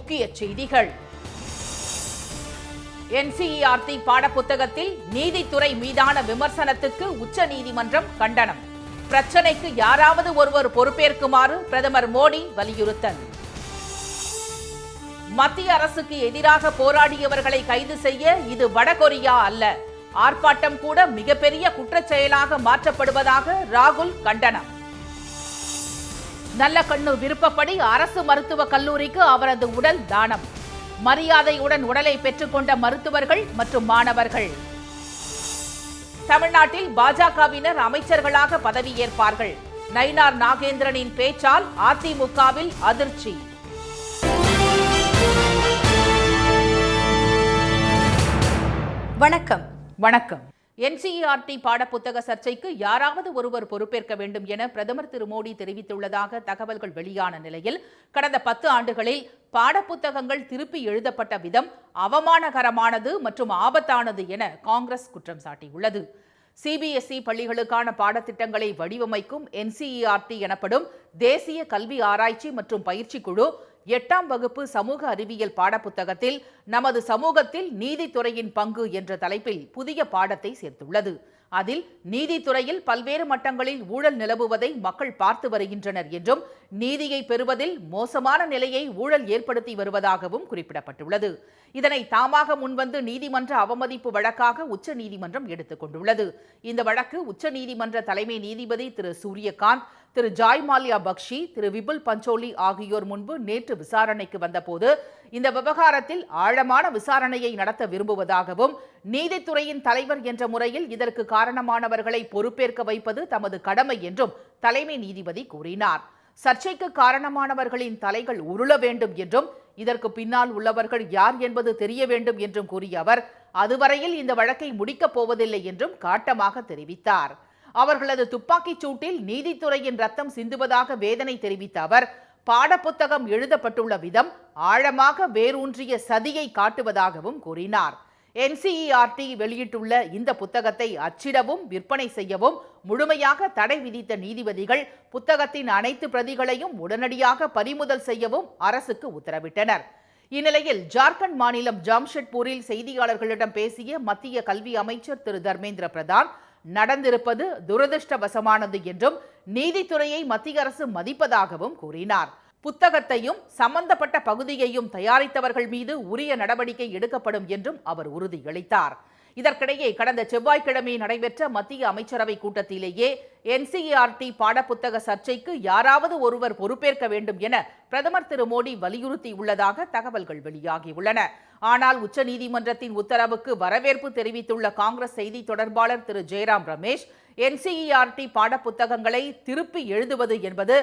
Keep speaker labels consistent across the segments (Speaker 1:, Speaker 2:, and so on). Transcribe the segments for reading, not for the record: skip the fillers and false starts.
Speaker 1: முக்கிய செய்திகள். NCERT பாடப்புத்தகத்தில் நீதித்துறை மீதான விமர்சனத்துக்கு உச்சநீதிமன்றம் கண்டனம். பிரச்சனைக்கு யாராவது ஒருவர் பொறுப்பேற்குமாறு பிரதமர் மோடி வலியுறுத்தல். மத்திய அரசுக்கு எதிராக போராடியவர்களை கைது செய்ய இது வடகொரியா அல்ல, ஆர்ப்பாட்டம் கூட மிகப்பெரிய குற்றச்செயலாக மாற்றப்படுவதாக ராகுல் கண்டனம். நல்லகண்ணு விருப்பப்படி அரசு மருத்துவக் கல்லூரிக்கு அவரது உடல் தானம். மரியாதையுடன் உடலை பெற்றுக்கொண்ட மருத்துவர்கள் மற்றும் மாணவர்கள். தமிழ்நாட்டில் பாஜகவினர் அமைச்சர்களாக பதவியேற்பார்கள். நயினார் நாகேந்திரனின் பேச்சால் அதிமுகவில் அதிர்ச்சி.
Speaker 2: வணக்கம்.
Speaker 1: வணக்கம். NCERT பாடப்புத்தக சர்ச்சைக்கு யாராவது ஒருவர் பொறுப்பேற்க வேண்டும் என பிரதமர் திரு மோடி தெரிவித்துள்ளதாக தகவல்கள் வெளியான நிலையில் கடந்த 10 ஆண்டுகளில் பாடப்புத்தகங்கள் திருப்பி எழுதப்பட்ட விதம் அவமானகரமானது மற்றும் ஆபத்தானது என காங்கிரஸ் குற்றம் சாட்டியுள்ளது. CBSE பள்ளிகளுக்கான பாடத்திட்டங்களை வடிவமைக்கும் NCERT எனப்படும் தேசிய கல்வி ஆராய்ச்சி மற்றும் பயிற்சி குழு 8ஆம் வகுப்பு சமூக அறிவியல் பாடப்புத்தகத்தில் நமது சமூகத்தில் நீதித்துறையின் பங்கு என்ற தலைப்பில் புதிய பாடத்தை சேர்த்துள்ளது. அதில் நீதித்துறையில் பல்வேறு மட்டங்களில் ஊழல் நிலவுவதை மக்கள் பார்த்து வருகின்றனர் என்றும் நீதியை பெறுவதில் மோசமான நிலையை ஊழல் ஏற்படுத்தி வருவதாகவும் குறிப்பிடப்பட்டுள்ளது. இதனை தாமாக முன்வந்து நீதிமன்ற அவமதிப்பு வழக்காக உச்ச நீதிமன்றம் எடுத்துக் கொண்டுள்ளது. இந்த வழக்கு உச்ச நீதிமன்ற தலைமை நீதிபதி திரு சூரியகாந்த், திரு ஜாய் மால்யா பக்ஷி, திரு விபுல் பஞ்சோலி ஆகியோர் முன்பு நேற்று விசாரணைக்கு வந்தபோது இந்த விவகாரத்தில் ஆழமான விசாரணையை நடத்த விரும்புவதாகவும் நீதித்துறையின் தலைவர் என்ற முறையில் இதற்கு காரணமானவர்களை பொறுப்பேற்க வைப்பது தமது கடமை என்றும் தலைமை நீதிபதி கூறினார். சர்ச்சைக்கு காரணமானவர்களின் தலைகள் உருள வேண்டும் என்றும் இதற்கு பின்னால் உள்ளவர்கள் யார் என்பது தெரிய வேண்டும் என்றும் கூறிய அவர் அதுவரையில் இந்த வழக்கை முடிக்கப் போவதில்லை என்றும் காட்டமாக தெரிவித்தார். அவர்களது துப்பாக்கிச் சூட்டில் நீதித்துறையின் ரத்தம் சிந்துவதாக வேதனை தெரிவித்த அவர் பாடப்புத்தகம் எழுதப்பட்டுள்ள விதம் ஆழமாக வேரூன்றிய சதியை காட்டுவதாகவும் கூறினார். NCERT வெளியிட்டுள்ள இந்த புத்தகத்தை அச்சிடவும் விற்பனை செய்யவும் முழுமையாக தடை விதித்த நீதிபதிகள் புத்தகத்தின் அனைத்து பிரதிகளையும் உடனடியாக பறிமுதல் செய்யவும் அரசுக்கு உத்தரவிட்டனர். இந்நிலையில் ஜார்க்கண்ட் மாநிலம் ஜாம்ஷெட்பூரில் செய்தியாளர்களிடம் பேசிய மத்திய கல்வி அமைச்சர் திரு தர்மேந்திர பிரதான் நடந்திருப்பது துரதிருஷ்டவசமானது என்றும் நீதித்துறையை மத்திய அரசு மதிப்பதாகவும் கூறினார். புத்தகத்தையும் சம்பந்தப்பட்ட பகுதியையும் தயாரித்தவர்கள் மீது உரிய நடவடிக்கை எடுக்கப்படும் என்றும் அவர் உறுதியளித்தார். இதற்கிடையே கடந்த செவ்வாய்க்கிழமை நடைபெற்ற மத்திய அமைச்சரவை கூட்டத்திலேயே NCERT பாடப்புத்தக சர்ச்சைக்கு யாராவது ஒருவர் பொறுப்பேற்க வேண்டும் என பிரதமர் திரு மோடி வலியுறுத்தியுள்ளதாக தகவல்கள் வெளியாகியுள்ளன. ஆனால் உச்சநீதிமன்றத்தின் உத்தரவுக்கு வரவேற்பு தெரிவித்துள்ள காங்கிரஸ் செய்தி தொடர்பாளர் திரு ஜெயராம் ரமேஷ், NCERT பாடப்புத்தகங்களை திருப்பி எழுதுவது என்பது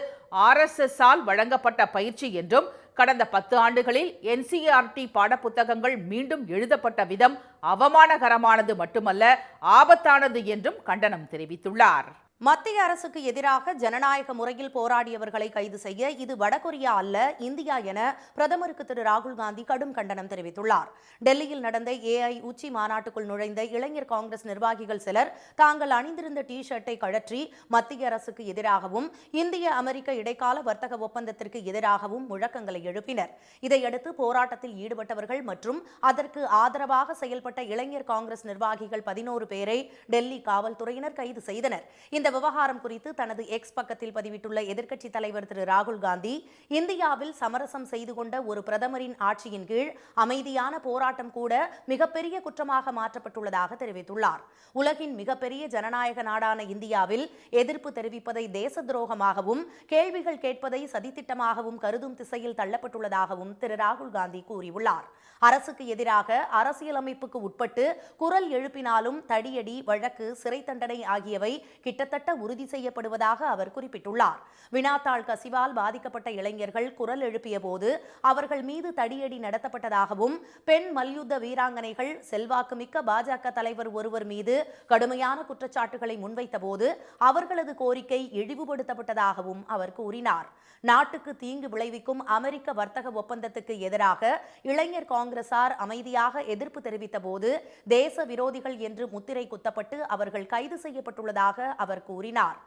Speaker 1: RSS-ஆல் வழங்கப்பட்ட பயிற்சி என்றும் கடந்த 10 ஆண்டுகளில் NCERT பாடப்புத்தகங்கள் மீண்டும் எழுதப்பட்ட விதம் அவமானகரமானது மட்டுமல்ல, ஆபத்தானது என்றும் கண்டனம் தெரிவித்துள்ளார்.
Speaker 2: மத்திய அரசுக்கு எதிராக ஜனநாயக முறையில் போராடியவர்களை கைது செய்ய இது வடகொரியா அல்ல, இந்தியா என பிரதமருக்கு திரு ராகுல் காந்தி கடும் கண்டனம் தெரிவித்துள்ளார். டெல்லியில் நடந்த AI உச்சி மாநாட்டுக்குள் நுழைந்த இளைஞர் காங்கிரஸ் நிர்வாகிகள் சிலர் தாங்கள் அணிந்திருந்த டி-ஷர்ட்டை கழற்றி மத்திய அரசுக்கு எதிராகவும் இந்திய அமெரிக்க இடைக்கால வர்த்தக ஒப்பந்தத்திற்கு எதிராகவும் முழக்கங்களை எழுப்பினர். இதையடுத்து போராட்டத்தில் ஈடுபட்டவர்கள் மற்றும் அதற்கு ஆதரவாக செயல்பட்ட இளைஞர் காங்கிரஸ் நிர்வாகிகள் 11 பேரை டெல்லி காவல்துறையினர் கைது செய்தனர். இந்த விவகாரம் குறித்து தனது எக்ஸ் பக்கத்தில் பதிவிட்டுள்ள எதிர்க்கட்சித் தலைவர் திரு ராகுல் காந்தி, இந்தியாவில் சமரசம் செய்து கொண்ட ஒரு பிரதமரின் ஆட்சியின் கீழ் அமைதியான போராட்டம் கூட மிகப்பெரிய குற்றமாக மாற்றப்பட்டுள்ளதாக தெரிவித்துள்ளார். உலகின் மிகப்பெரிய ஜனநாயக நாடான இந்தியாவில் எதிர்ப்பு தெரிவிப்பதை தேச துரோகமாகவும் கேள்விகள் கேட்பதை சதித்திட்டமாகவும் கருதும் திசையில் தள்ளப்பட்டுள்ளதாகவும் திரு ராகுல் காந்தி கூறியுள்ளார். அரசுக்கு எதிராக அரசியலமைப்புக்கு உட்பட்டு குரல் எழுப்பினாலும் தடியடி, வழக்கு, சிறை தண்டனை ஆகியவை கிட்டத்தட்ட உறுதி செய்யப்படுவதாக அவர் குறிப்பிட்டுள்ளார். வினாத்தாள் கசிவால் பாதிக்கப்பட்ட இளைஞர்கள் குரல் எழுப்பிய போது அவர்கள் மீது தடியடி நடத்தப்பட்டதாகவும் பெண் மல்யுத்த வீராங்கனைகள் செல்வாக்குமிக்க பாஜக தலைவர் ஒருவர் மீது கடுமையான குற்றச்சாட்டுகளை முன்வைத்த போது அவர்களது கோரிக்கை இழிவுபடுத்தப்பட்டதாகவும் அவர் கூறினார். நாட்டுக்கு தீங்கு விளைவிக்கும் அமெரிக்க வர்த்தக ஒப்பந்தத்துக்கு எதிராக இளைஞர் காங்கிரசார் அமைதியாக எதிர்ப்பு தெரிவித்த போது தேச விரோதிகள் என்று முத்திரை குத்தப்பட்டு அவர்கள் கைது செய்யப்பட்டுள்ளதாக அவர் கூறினார்.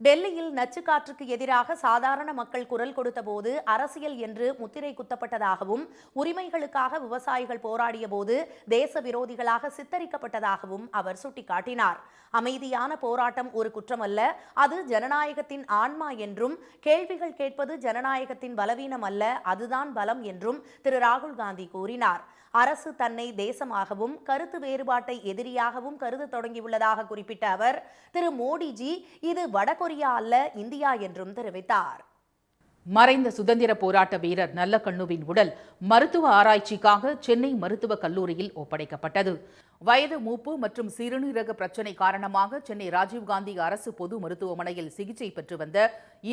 Speaker 2: டெல்லியில் நச்சுக்காற்றுக்கு எதிராக சாதாரண மக்கள் குரல் கொடுத்தபோது அரசியல் என்று முத்திரை குத்தப்பட்டதாகவும் உரிமைகளுக்காக விவசாயிகள் போராடிய போது தேச விரோதிகளாக சித்தரிக்கப்பட்டதாகவும் அவர் சுட்டிக்காட்டினார். அமைதியான போராட்டம் ஒரு குற்றமல்ல, அது ஜனநாயகத்தின் ஆன்மா என்றும், கேள்விகள் கேட்பது ஜனநாயகத்தின் பலவீனம் அல்ல, அதுதான் பலம் என்றும் திரு ராகுல் காந்தி கூறினார். அரசு தன்னை தேசமாகவும் கருத்து வேறுபாட்டை எதிரியாகவும் கருத தொடங்கியுள்ளதாக குறிப்பிட்ட அவர், திரு மோடிஜி இது வடகொரியா அல்ல, இந்தியா என்றும் தெரிவித்தார்.
Speaker 1: மறைந்த சுதந்திர போராட்ட வீரர் நல்லக்கண்ணுவின் உடல் மருத்துவ ஆராய்ச்சிக்காக சென்னை மருத்துவக் கல்லூரியில் ஒப்படைக்கப்பட்டது. வயது மூப்பு மற்றும் சிறுநீரக பிரச்சினை காரணமாக சென்னை ராஜீவ்காந்தி அரசு பொது மருத்துவமனையில் சிகிச்சை பெற்று வந்த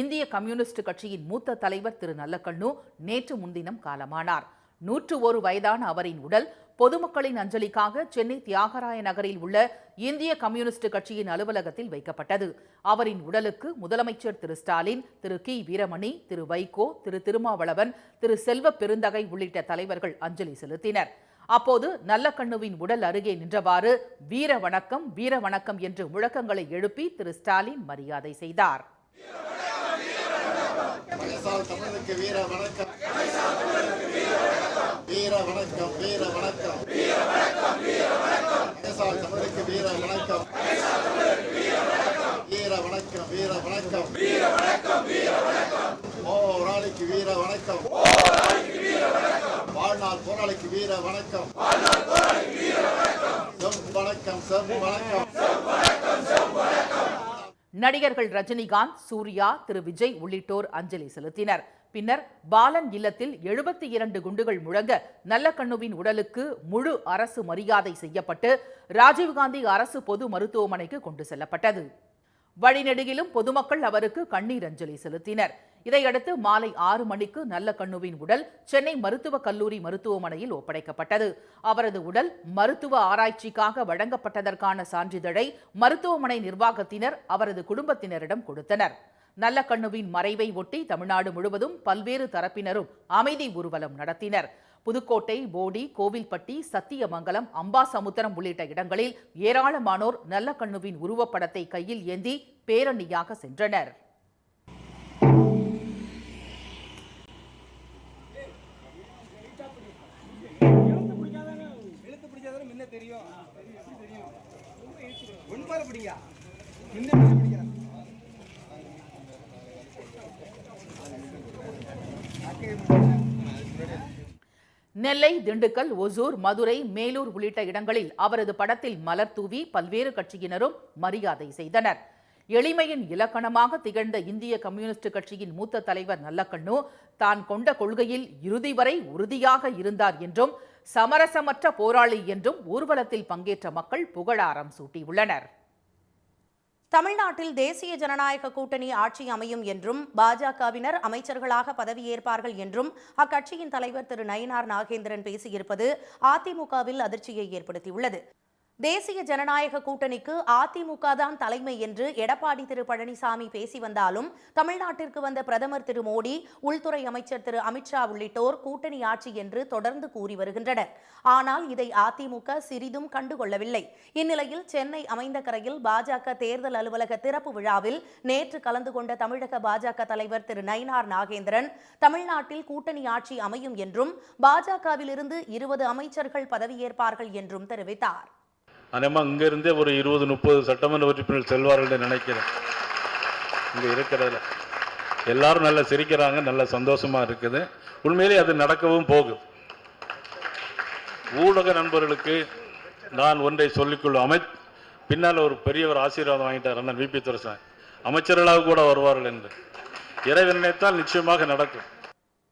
Speaker 1: இந்திய கம்யூனிஸ்ட் கட்சியின் மூத்த தலைவர் திரு நல்லக்கண்ணு நேற்று முன்தினம் காலமானார். 101 வயதான அவரின் உடல் பொதுமக்களின் அஞ்சலிக்காக சென்னை தியாகராய நகரில் உள்ள இந்திய கம்யூனிஸ்ட் கட்சியின் அலுவலகத்தில் வைக்கப்பட்டது. அவரின் உடலுக்கு முதலமைச்சர் திரு ஸ்டாலின், திரு கி வீரமணி, திரு வைகோ, திரு திருமாவளவன், திரு செல்வ பெருந்தகை உள்ளிட்ட தலைவர்கள் அஞ்சலி செலுத்தினர். அப்போது நல்லக்கண்ணுவின் உடல் அருகே நின்றவாறு வீர வணக்கம், வீர வணக்கம் என்று முழக்கங்களை எழுப்பி திரு ஸ்டாலின் மரியாதை செய்தார்.
Speaker 3: வீர வணக்கம், வீர வணக்கம், தமிழுக்கு வீர வணக்கம், வீர வணக்கம், வீர வணக்கம், போராளிக்கு வீர வணக்கம், வாழ்நாள் போராளிக்கு வீர வணக்கம், வணக்கம், வணக்கம்.
Speaker 1: நடிகர்கள் ரஜினிகாந்த், சூர்யா, திரு விஜய் உள்ளிட்டோர் அஞ்சலி செலுத்தினர். பின்னர் பாலன் இல்லத்தில் 72 குண்டுகள் முழங்க நல்லக்கண்ணுவின் உடலுக்கு முழு அரசு மரியாதை செய்யப்பட்டு ராஜீவ்காந்தி அரசு பொது மருத்துவமனைக்கு கொண்டு செல்லப்பட்டது. வழிநெடுகிலும் பொதுமக்கள் அவருக்கு கண்ணீர் அஞ்சலி செலுத்தினர். இதையடுத்து மாலை 6 மணிக்கு நல்லக்கண்ணுவின் உடல் சென்னை மருத்துவக் கல்லூரி மருத்துவமனையில் ஒப்படைக்கப்பட்டது. அவரது உடல் மருத்துவ ஆராய்ச்சிக்காக வழங்கப்பட்டதற்கான சான்றிதழை மருத்துவமனை நிர்வாகத்தினர் அவரது குடும்பத்தினரிடம் கொடுத்தனர். நல்லக்கண்ணுவின் மறைவை ஒட்டி தமிழ்நாடு முழுவதும் பல்வேறு தரப்பினரும் அமைதி ஊர்வலம் நடத்தினர். புதுக்கோட்டை, போடி, கோவில்பட்டி, சத்தியமங்கலம், அம்பாசமுத்திரம் உள்ளிட்ட இடங்களில் ஏராளமானோர் நல்லக்கண்ணுவின் உருவப்படத்தை கையில் ஏந்தி பேரணியாக சென்றனர். நெல்லை, திண்டுக்கல், ஒசூர், மதுரை, மேலூர் உள்ளிட்ட இடங்களில் அவரது படத்தில் மலர் தூவி பல்வேறு கட்சியினரும் மரியாதை செய்தனர். எளிமையின் இலக்கணமாக திகழ்ந்த இந்திய கம்யூனிஸ்ட் கட்சியின் மூத்த தலைவர் நல்லக்கண்ணு தான் கொண்ட கொள்கையில் இறுதி வரை உறுதியாக இருந்தார் என்றும் சமரசமற்ற போராளி என்றும் ஊர்வலத்தில் பங்கேற்ற மக்கள் புகழாரம் சூட்டியுள்ளனர்.
Speaker 2: தமிழ்நாட்டில் தேசிய ஜனநாயக கூட்டணி ஆட்சி அமையும் என்றும் பாஜகவினர் அமைச்சர்களாக பதவியேற்பார்கள் என்றும் அக்கட்சியின் தலைவர் திரு நயினார் நாகேந்திரன் பேசியிருப்பது அதிமுகவில் அதிர்ச்சியை ஏற்படுத்தியுள்ளது. தேசிய ஜனநாயக கூட்டணிக்கு அதிமுக தான் தலைமை என்று எடப்பாடி திரு பழனிசாமி பேசி வந்தாலும் தமிழ்நாட்டிற்கு வந்த பிரதமர் திரு மோடி, உள்துறை அமைச்சர் திரு அமித்ஷா உள்ளிட்டோர் கூட்டணி ஆட்சி என்று தொடர்ந்து கூறி வருகின்றனர். ஆனால் இதை அதிமுக சிறிதும் கண்டுகொள்ளவில்லை. இந்நிலையில் சென்னை அமைந்தகரையில் பாஜக தேர்தல் அலுவலக திறப்பு விழாவில் நேற்று கலந்து கொண்ட தமிழக பாஜக தலைவர் திரு நயினார் நாகேந்திரன் தமிழ்நாட்டில் கூட்டணி ஆட்சி அமையும் என்றும் பாஜகவிலிருந்து 20 அமைச்சர்கள் பதவியேற்பார்கள் என்றும் தெரிவித்தார்.
Speaker 4: அதேமாதிரி இங்கிருந்தே ஒரு 20-30 சட்டமன்ற உறுப்பினர்கள் செல்வார்கள் நினைக்கிறேன். இங்கே இருக்கிறதுல எல்லாரும் நல்லா சிரிக்கிறாங்க, நல்ல சந்தோஷமா இருக்குது. உண்மையிலே அது நடக்கவும் போகுது. ஊடக நண்பர்களுக்கு நான் ஒன்றை சொல்லிக்கொள்ளும், பின்னால் ஒரு பெரியவர் ஆசீர்வாதம் வாங்கிட்டார் அண்ணன் விபி துரைசாமி, அமைச்சர்களாக கூட வருவார்கள் என்று. இறைவன் நினைத்தால் நிச்சயமாக நடக்கும்.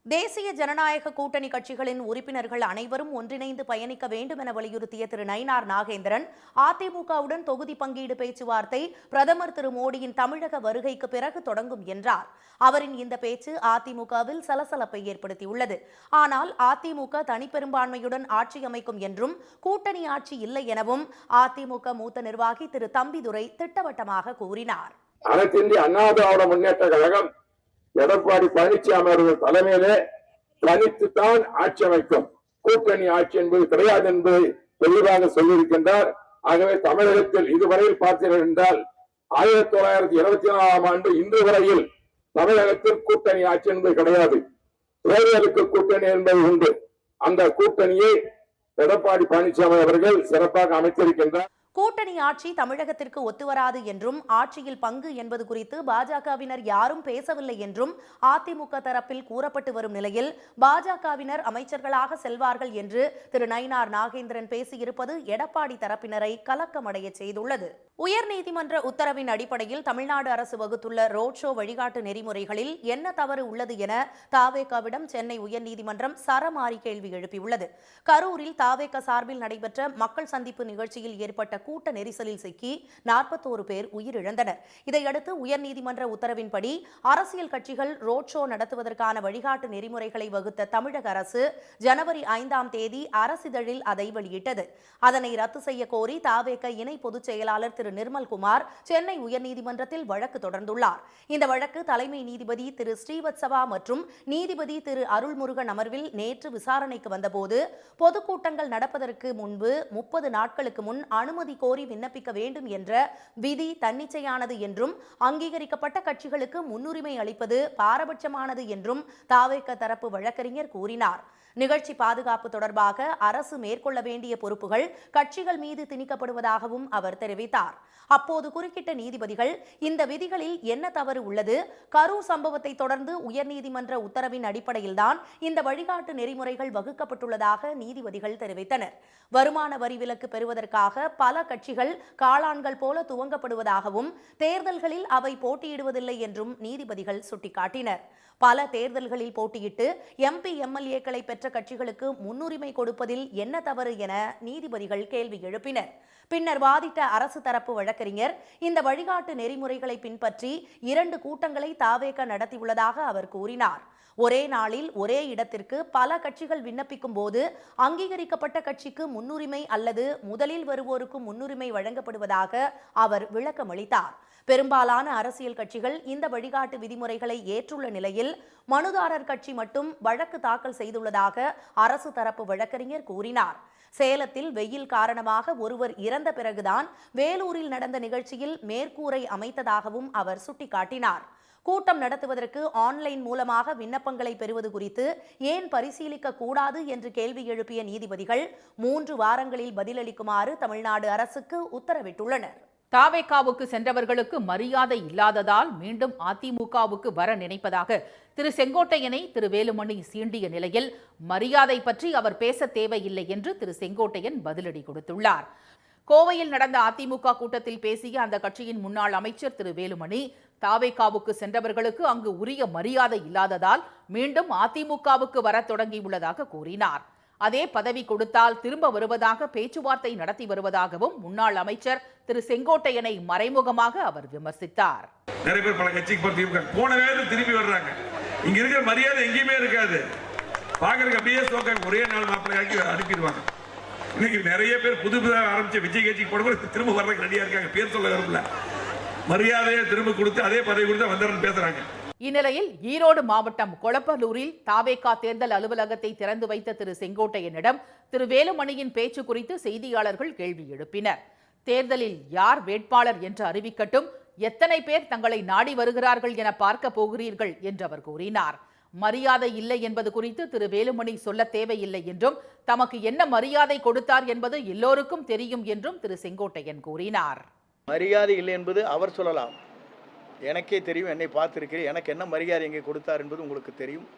Speaker 2: தேசிய ஜனநாயக கூட்டணி கட்சிகளின் உறுப்பினர்கள் அனைவரும் ஒன்றிணைந்து பயணிக்க வேண்டும் என வலியுறுத்திய திரு நயினார் நாகேந்திரன், அதிமுகவுடன் தொகுதி பங்கீடு பேச்சுவார்த்தை பிரதமர் திரு மோடியின் தமிழக வருகைக்கு பிறகு தொடங்கும் என்றார். அவரின் இந்த பேச்சு அதிமுகவில் சலசலப்பை ஏற்படுத்தியுள்ளது. ஆனால் அதிமுக தனிப்பெரும்பான்மையுடன் ஆட்சி அமைக்கும் என்றும் கூட்டணி ஆட்சி இல்லை எனவும் அதிமுக மூத்த நிர்வாகி திரு தம்பிதுரை திட்டவட்டமாக கூறினார்.
Speaker 5: அனைத்து இந்திய அண்ணா திராவிட முன்னேற்ற கழகம் எடப்பாடி பழனிசாமி அவர்கள் தலைமையிலே தனித்துத்தான் ஆட்சி அமைக்கும், கூட்டணி ஆட்சி என்பது கிடையாது என்பதை தெளிவாக சொல்லியிருக்கின்றார். ஆகவே தமிழகத்தில் இதுவரையில் பார்த்தீர்கள் என்றால் 1924ஆம் ஆண்டு இன்று வரையில் தமிழகத்தில் கூட்டணி ஆட்சி என்பது கிடையாது. தேர்தலுக்கு கூட்டணி என்பது உண்டு. அந்த கூட்டணியை எடப்பாடி பழனிசாமி அவர்கள் சிறப்பாக அமைத்திருக்கின்றார்.
Speaker 2: கூட்டணி ஆட்சி தமிழகத்திற்கு ஒத்துவராது என்றும் ஆட்சியில் பங்கு என்பது குறித்து பாஜகவினர் யாரும் பேசவில்லை என்றும் அதிமுக தரப்பில் கூறப்பட்டு வரும் நிலையில் பாஜகவினர் அமைச்சர்களாக செல்வார்கள் என்று திரு நயினார் நாகேந்திரன் பேசியிருப்பது எடப்பாடி தரப்பினரை கலக்கமடைய செய்துள்ளது. உயர்நீதிமன்ற உத்தரவின் அடிப்படையில் தமிழ்நாடு அரசு வகுத்துள்ள ரோட் ஷோ வழிகாட்டு நெறிமுறைகளில் என்ன தவறு உள்ளது என தாவேகாவிடம் சென்னை உயர்நீதிமன்றம் சரமாரி கேள்வி எழுப்பியுள்ளது. கரூரில் தாவேகா சார்பில் நடைபெற்ற மக்கள் சந்திப்பு நிகழ்ச்சியில் ஏற்பட்ட கூட்ட நெரிசலில் சிக்கி 41 பேர் உயிரிழந்தனர். இதையடுத்து உயர்நீதிமன்ற உத்தரவின்படி அரசியல் கட்சிகள் ரோட் ஷோ நடத்துவதற்கான வழிகாட்டு நெறிமுறைகளை வகுத்த தமிழக அரசு ஜனவரி 5ஆம் தேதி அரசிதழில் அதை வெளியிட்டது. அதனை ரத்து செய்ய கோரி தாவேகா இணை பொதுச் செயலாளர் திரு நிர்மல்குமார் சென்னை உயர்நீதிமன்றத்தில் வழக்கு தொடர்ந்துள்ளார். இந்த வழக்கு தலைமை நீதிபதி திரு ஸ்ரீவத்சவா மற்றும் நீதிபதி திரு அருள்முருகன் அமர்வில் நேற்று விசாரணைக்கு வந்தபோது பொதுக்கூட்டங்கள் நடப்பதற்கு முன்பு 30 நாட்களுக்கு முன் அனுமதி கோரி விண்ணப்பிக்க வேண்டும் என்ற விதி தன்னிச்சையானது என்றும் அங்கீகரிக்கப்பட்ட கட்சிகளுக்கு முன்னுரிமை அளிப்பது பாரபட்சமானது என்றும் தாவேகா தரப்பு வழக்கறிஞர் கூறினார். நிகழ்ச்சி பாதுகாப்பு தொடர்பாக அரசு மேற்கொள்ள வேண்டிய பொறுப்புகள் கட்சிகள் மீது திணிக்கப்படுவதாகவும் அவர் தெரிவித்தார். அப்போது குறுக்கிட்ட நீதிபதிகள், இந்த விதிகளில் என்ன தவறு உள்ளது? கரூர் சம்பவத்தை தொடர்ந்து உயர்நீதிமன்ற உத்தரவின் அடிப்படையில்தான் இந்த வழிகாட்டு நெறிமுறைகள் வகுக்கப்பட்டுள்ளதாக நீதிபதிகள் தெரிவித்தனர். வருமான வரி விலக்கு பெறுவதற்காக பல கட்சிகள் காளான்கள் போல துவங்கப்படுவதாகவும் தேர்தல்களில் அவை போட்டியிடுவதில்லை என்றும் நீதிபதிகள் சுட்டிக்காட்டினர். பல தேர்தல்களில் போட்டியிட்டு எம்பி எம்எல்ஏக்களை பெற்ற கட்சிகளுக்கு முன்னுரிமை கொடுப்பதில் என்ன தவறு என நீதிபதிகள் கேள்வி எழுப்பினர். பின்னர் வாதிட்ட அரசு தரப்பு வழக்கறிஞர், இந்த வழிகாட்டு நெறிமுறைகளை பின்பற்றி 2 கூட்டங்களை தாவேகா நடத்தியுள்ளதாக அவர் கூறினார். ஒரே நாளில் ஒரே இடத்திற்கு பல கட்சிகள் விண்ணப்பிக்கும் போது அங்கீகரிக்கப்பட்ட கட்சிக்கு முன்னுரிமை அல்லது முதலில் வருவோருக்கு முன்னுரிமை வழங்கப்படுவதாக அவர் விளக்கமளித்தார். பெரும்பாலான அரசியல் கட்சிகள் இந்த வழிகாட்டு விதிமுறைகளை ஏற்றுள்ள நிலையில் மனுதாரர் கட்சி மட்டும் வழக்கு தாக்கல் செய்துள்ளதாக அரசு தரப்பு வழக்கறிஞர் கூறினார். சேலத்தில் வெயில் காரணமாக ஒருவர் இறந்த பிறகுதான் வேலூரில் நடந்த நிகழ்ச்சியில் மேற்கூரை அமைத்ததாகவும் அவர் சுட்டிக்காட்டினார். கூட்டம் நடத்துவதற்கு ஆன்லைன் மூலமாக விண்ணப்பங்களை பெறுவது குறித்து ஏன் பரிசீலிக்க கூடாது என்று கேள்வி எழுப்பிய நீதிபதிகள் 3 வாரங்களில் பதிலளிக்குமாறு தமிழ்நாடு அரசுக்கு உத்தரவிட்டுள்ளனர்.
Speaker 1: தாவேகாவுக்கு சென்றவர்களுக்கு மரியாதை இல்லாததால் மீண்டும் அதிமுகவுக்கு வர நினைப்பதாக திரு செங்கோட்டையனை திரு வேலுமணி சீண்டிய நிலையில் மரியாதை பற்றி அவர் பேச தேவையில்லை என்று திரு செங்கோட்டையன் பதிலடி கொடுத்துள்ளார். கோவையில் நடந்த அதிமுக கூட்டத்தில் பேசிய அந்த கட்சியின் முன்னாள் அமைச்சர் திரு வேலுமணி, தாவேகாவுக்கு சென்றவர்களுக்கு அங்கு உரிய மரியாதை இல்லாததால் மீண்டும் அதிமுகவுக்கு வர தொடங்கியுள்ளதாக கூறினார். அதே பதவி கொடுத்தால் திரும்ப வருவதாக பேச்சுவார்த்தை நடத்தி வருவதாகவும் முன்னாள் அமைச்சர் திரு செங்கோட்டையனை மறைமுகமாக அவர் விமர்சித்தார்.
Speaker 6: நிறைய பேர் பல கட்சிக்கு போன வேலை திரும்பி வர்றாங்க. இங்க இருக்கிற மரியாதை எங்கேயுமே இருக்காது. பாக்குறதுக்கு அப்படியே சோக்க ஒரே நாள் மாப்பிள்ளையாக்கி அனுப்பிடுவாங்க. இன்னைக்கு நிறைய பேர் புதுசாக ஆரம்பிச்ச விஜய் கட்சிக்கு போடும்போது திரும்ப வர்றதுக்கு ரெடியா இருக்காங்க. பேர் சொல்ல விரும்பல, மரியாதையை திரும்ப கொடுத்து அதே பதவி கொடுத்து வந்தவர்கள் பேசுறாங்க.
Speaker 1: இந்நிலையில் ஈரோடு மாவட்டம் கொளப்பலூரில் தாவேகா தேர்தல் அலுவலகத்தை திறந்து வைத்த திரு செங்கோட்டையனிடம் திரு வேலுமணியின் பேச்சு குறித்து செய்தியாளர்கள் கேள்வி எழுப்பினர். தேர்தலில் யார் வேட்பாளர் என்று அறிவிக்கட்டும், எத்தனை பேர் தங்களை நாடி வருகிறார்கள் என பார்க்க போகிறீர்கள் என்று அவர் கூறினார். மரியாதை இல்லை என்பது குறித்து திரு வேலுமணி சொல்ல தேவையில்லை என்றும் தமக்கு என்ன மரியாதை கொடுத்தார் என்பது எல்லோருக்கும் தெரியும் என்றும் திரு செங்கோட்டையன் கூறினார்.
Speaker 7: மரியாதை இல்லை என்பது அவர் சொல்லலாம், எனக்கே தெரியும், என்னை பார்த்திருக்கிறேன், எனக்கு என்ன மரியாதை எங்கே கொடுத்தார் என்பது உங்களுக்கு தெரியும்.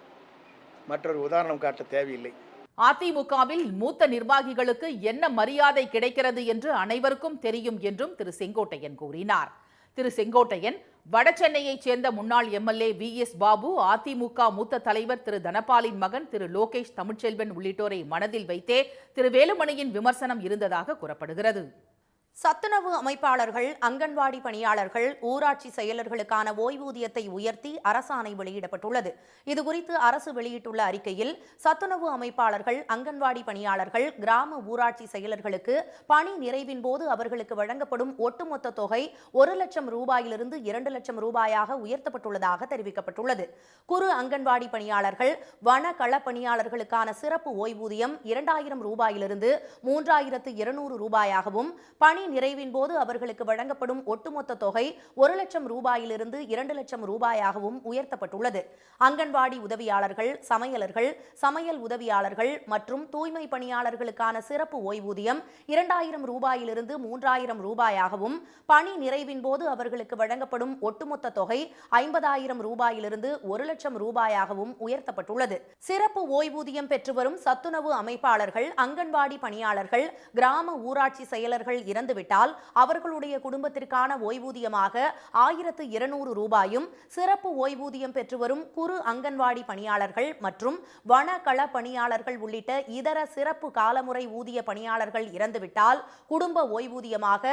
Speaker 7: மற்றொரு உதாரணம் காட்ட தேவையில்லை.
Speaker 1: அதிமுகவில் மூத்த நிர்வாகிகளுக்கு என்ன மரியாதை கிடைக்கிறது என்று அனைவருக்கும் தெரியும் என்றும் திரு செங்கோட்டையன் கூறினார். திரு செங்கோட்டையன் வடசென்னையைச் சேர்ந்த முன்னாள் எம்எல்ஏ VS பாபு, அதிமுக மூத்த தலைவர் திரு தனபாலின் மகன் திரு லோகேஷ் தமிழ்ச்செல்வன் உள்ளிட்டோரை மனதில் வைத்தே திரு வேலுமணியின் விமர்சனம் இருந்ததாக கூறப்படுகிறது.
Speaker 2: சத்துணவு அமைப்பாளர்கள், அங்கன்வாடி பணியாளர்கள், ஊராட்சி செயலர்களுக்கான ஓய்வூதியத்தை உயர்த்தி அரசாணை வெளியிடப்பட்டுள்ளது. இதுகுறித்து அரசு வெளியிட்டுள்ள அறிக்கையில், சத்துணவு அமைப்பாளர்கள், அங்கன்வாடி பணியாளர்கள், கிராம ஊராட்சி செயலர்களுக்கு பணி நிறைவின் போது அவர்களுக்கு வழங்கப்படும் ஒட்டுமொத்த தொகை 1 லட்சம் ரூபாயிலிருந்து 2 லட்சம் ரூபாயாக உயர்த்தப்பட்டுள்ளதாக தெரிவிக்கப்பட்டுள்ளது. குறு அங்கன்வாடி பணியாளர்கள், வன கள பணியாளர்களுக்கான சிறப்பு ஓய்வூதியம் 2000 ரூபாயிலிருந்து 3200 ரூபாயாகவும், பணி பணி நிறைவின் போது அவர்களுக்கு வழங்கப்படும் ஒட்டுமொத்த தொகை 1 லட்சம் ரூபாயிலிருந்து 2 லட்சம் ரூபாயாகவும் உயர்த்தப்பட்டுள்ளது. அங்கன்வாடி உதவியாளர்கள், சமையலர்கள், சமையல் உதவியாளர்கள் மற்றும் தூய்மை பணியாளர்களுக்கான சிறப்பு ஓய்வூதியம் 2000 ரூபாயிலிருந்து 3000 ரூபாயாகவும், பணி நிறைவின் போது அவர்களுக்கு வழங்கப்படும் ஒட்டுமொத்த தொகை 50,000 ரூபாயிலிருந்து 1 லட்சம் ரூபாயாகவும் உயர்த்தப்பட்டுள்ளது. சிறப்பு ஓய்வூதியம் பெற்று வரும் சத்துணவு அமைப்பாளர்கள், அங்கன்வாடி பணியாளர்கள், கிராம ஊராட்சி செயலர்கள் இறந்துவிட்டால் அவர்களுடைய குடும்பத்திற்கான ஓய்வூதியமாக 1200 ரூபாயும், சிறப்பு ஓய்வூதியம் பெற்று வரும் குறு அங்கன்வாடி பணியாளர்கள் மற்றும் வனகள பணியாளர்கள் உள்ளிட்ட இதர சிறப்பு காலமுறை ஊதிய பணியாளர்கள் இறந்துவிட்டால் குடும்ப ஓய்வூதியமாக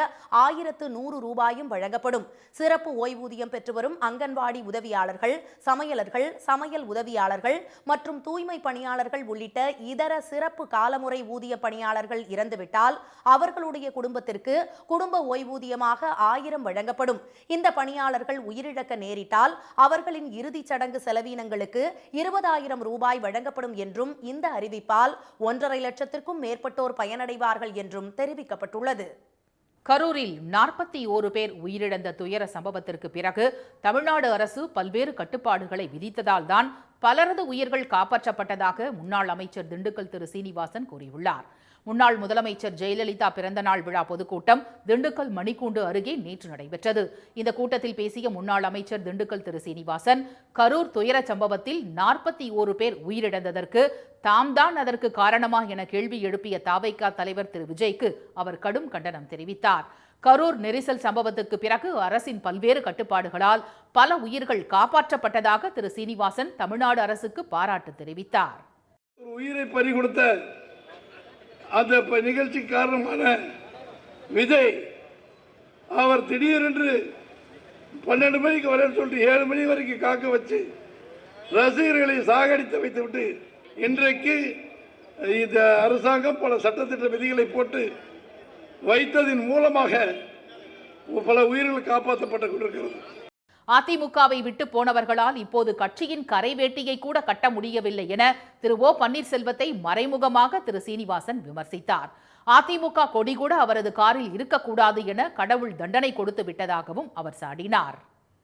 Speaker 2: 1100 ரூபாயும் வழங்கப்படும். சிறப்பு ஓய்வூதியம் பெற்று வரும் அங்கன்வாடி உதவியாளர்கள், சமையலர்கள், சமையல் உதவியாளர்கள் மற்றும் தூய்மை பணியாளர்கள் உள்ளிட்ட இதர சிறப்பு காலமுறை ஊதிய பணியாளர்கள் இறந்துவிட்டால் அவர்களுடைய குடும்பத்திற்கு குடும்ப ஓய்வூதியமாக 1000 வழங்கப்படும். இந்த பணியாளர்கள் உயிரிழக்க நேரிட்டால் அவர்களின் இறுதிச் சடங்கு செலவீனங்களுக்கு 20,000 ரூபாய் வழங்கப்படும் என்றும் இந்த அறிவிப்பால் 1,50,000 லட்சத்திற்கும் மேற்பட்டோர் பயனடைவார்கள் என்றும் தெரிவிக்கப்பட்டுள்ளது.
Speaker 1: கரூரில் 41 பேர் உயிரிழந்த துயர சம்பவத்திற்கு பிறகு தமிழ்நாடு அரசு பல்வேறு கட்டுப்பாடுகளை விதித்ததால் தான் பலரது உயிர்கள் காப்பாற்றப்பட்டதாக முன்னாள் அமைச்சர் திண்டுக்கல் திரு சீனிவாசன் கூறியுள்ளார். முன்னாள் முதலமைச்சர் ஜெயலலிதா பிறந்தநாள் விழா பொதுக்கூட்டம் திண்டுக்கல் மணிக்கூண்டு அருகே நேற்று நடைபெற்றது. இந்த கூட்டத்தில் பேசிய முன்னாள் அமைச்சர் திண்டுக்கல் திரு சீனிவாசன், கரூர் துயர சம்பவத்தில் 41 பேர் உயிரிழந்ததற்கு தாம் தான் அதற்கு காரணமா என கேள்வி எழுப்பிய தாவைக்கா தலைவர் திரு விஜய்க்கு அவர் கடும் கண்டனம் தெரிவித்தார். கரூர் நெரிசல் சம்பவத்துக்கு பிறகு அரசின் பல்வேறு கட்டுப்பாடுகளால் பல உயிர்கள் காப்பாற்றப்பட்டதாக திரு சீனிவாசன் தமிழ்நாடு அரசுக்கு பாராட்டு தெரிவித்தார்.
Speaker 8: உயிரை பறிகொடுத்த அந்த நிகழ்ச்சி காரணமான விஜய் அவர் திடீரென்று 12 மணிக்கு வர சொல்லிட்டு 7 மணி வரைக்கும் காக்க வச்சு ரசிகர்களை சாகடித்து வைத்துவிட்டு இன்றைக்கு இந்த அரசாங்கம் பல சட்டத்திட்ட விதிகளை போட்டு வைத்ததின் மூலமாக பல உயிர்கள் காப்பாற்றப்பட்டு கொண்டிருக்கிறது.
Speaker 1: அதிமுகவை விட்டு போனவர்களால் இப்போது கட்சியின் கரைவேட்டியை கூட கட்ட முடியவில்லை என திரு ஓ பன்னீர்செல்வத்தை மறைமுகமாக திரு சீனிவாசன் விமர்சித்தார். அதிமுக கொடி கூட அவரது காரில் இருக்கக்கூடாது என கடவுள் தண்டனை கொடுத்து விட்டதாகவும் அவர் சாடினார்.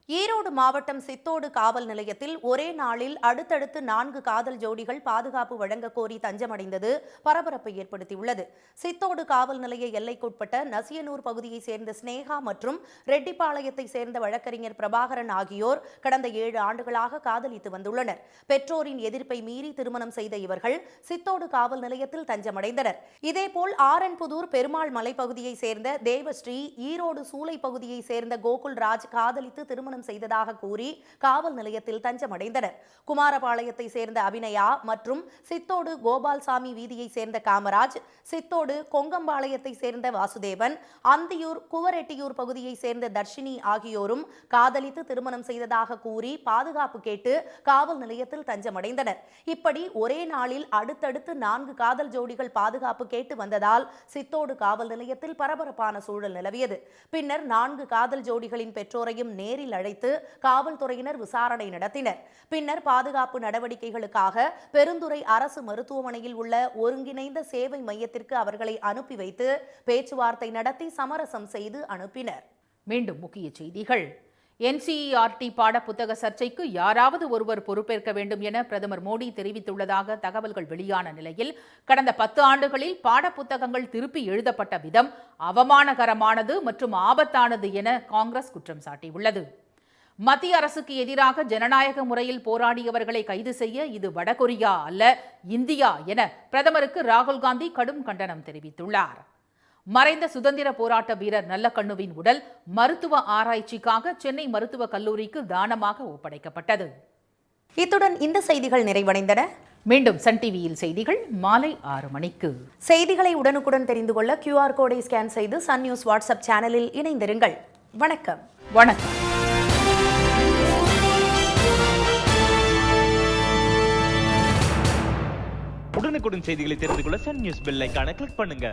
Speaker 2: ஈரோடு மாவட்டம் சித்தோடு காவல் நிலையத்தில் ஒரே நாளில் அடுத்தடுத்து 4 காதல் ஜோடிகள் பாதுகாப்பு வழங்க கோரி தஞ்சமடைந்தது பரபரப்பை ஏற்படுத்தியுள்ளது. சித்தோடு காவல் நிலைய எல்லைக்குட்பட்ட நசியனூர் பகுதியைச் சேர்ந்த ஸ்னேகா மற்றும் ரெட்டிப்பாளையத்தை சேர்ந்த வழக்கறிஞர் பிரபாகரன் ஆகியோர் கடந்த 7 ஆண்டுகளாக காதலித்து வந்துள்ளனர். பெற்றோரின் எதிர்ப்பை மீறி திருமணம் செய்த இவர்கள் சித்தோடு காவல் நிலையத்தில் தஞ்சமடைந்தனர். இதேபோல் ஆரன்புதூர் பெருமாள் மலைப்பகுதியைச் சேர்ந்த தேவஸ்ரீ, ஈரோடு சூளை பகுதியைச் சேர்ந்த கோகுல்ராஜ் காதலித்து திருமணம் செய்ததாக கூறி காவல் நிலையத்தில் தஞ்சமடைந்தனர். குமாரபாளையத்தை சேர்ந்த அபிநயா மற்றும் சித்தோடு கோபால்சாமி வீதியை சேர்ந்த காமராஜ், சித்தோடு கொங்கம்பாளையத்தை சேர்ந்த வாசுதேவன், அந்தியூர் குவரெட்டியூர் பகுதியை சேர்ந்த தர்ஷினி ஆகியோரும் காதலித்து திருமணம் செய்ததாக கூறி பாதுகாப்பு கேட்டு காவல் நிலையத்தில் தஞ்சமடைந்தனர். இப்படி ஒரே நாளில் அடுத்தடுத்து 4 காதல் ஜோடிகள் பாதுகாப்பு கேட்டு வந்ததால் சித்தோடு காவல் நிலையத்தில் பரபரப்பான சூழல் நிலவியது. பின்னர் 4 காதல் ஜோடிகளின் பெற்றோரையும் நேரில் அழைத்து காவல்துறையினர் விசாரணை நடத்தினர். பின்னர் பாதுகாப்பு நடவடிக்கைகளுக்காக பெருந்துறை அரசு மருத்துவமனையில் உள்ள ஒருங்கிணைந்த சேவை மையத்திற்கு அவர்களை அனுப்பி வைத்து பேச்சுவார்த்தை நடத்தி சமரசம் செய்து அனுப்பினர்.
Speaker 1: மீண்டும் முக்கிய செய்திகள். NCERT பாடப்புத்தக சர்ச்சைக்கு யாராவது ஒருவர் பொறுப்பேற்க வேண்டும் என பிரதமர் மோடி தெரிவித்துள்ளதாக தகவல்கள் வெளியான நிலையில் கடந்த 10 ஆண்டுகளில் பாடப்புத்தகங்கள் திருப்பி எழுதப்பட்ட விதம் அவமானகரமானது மற்றும் ஆபத்தானது என காங்கிரஸ் குற்றம் சாட்டியுள்ளது. மத்திய அரசுக்கு எதிராக ஜனநாயக முறையில் போராடியவர்களை கைது செய்ய இது வடகொரியா அல்ல, இந்தியா என பிரதமருக்கு ராகுல் காந்தி கடும் கண்டனம் தெரிவித்துள்ளார். மறைந்த சுதந்திர போராட்ட வீரர் நல்லக்கண்ணுவின் உடல் மருத்துவ ஆராய்ச்சிக்காக சென்னை மருத்துவக் கல்லூரிக்கு தானமாக ஒப்படைக்கப்பட்டது.
Speaker 2: இத்துடன் இந்த செய்திகள் நிறைவடைந்தன.
Speaker 1: மீண்டும் சன் டிவியில் செய்திகள் மாலை 6 மணிக்கு.
Speaker 2: செய்திகளை உடனுக்குடன் தெரிந்து கொள்ள QR கோடை ஸ்கேன் செய்து சன் நியூஸ் வாட்ஸ்அப் சேனலில் இணைந்திருங்கள். வணக்கம்.
Speaker 1: வணக்கம்.
Speaker 9: உடனுக்குடன் செய்திகளை தெரிந்து கொள்ள சன் நியூஸ் பெல் ஐகானை கிளிக் பண்ணுங்க.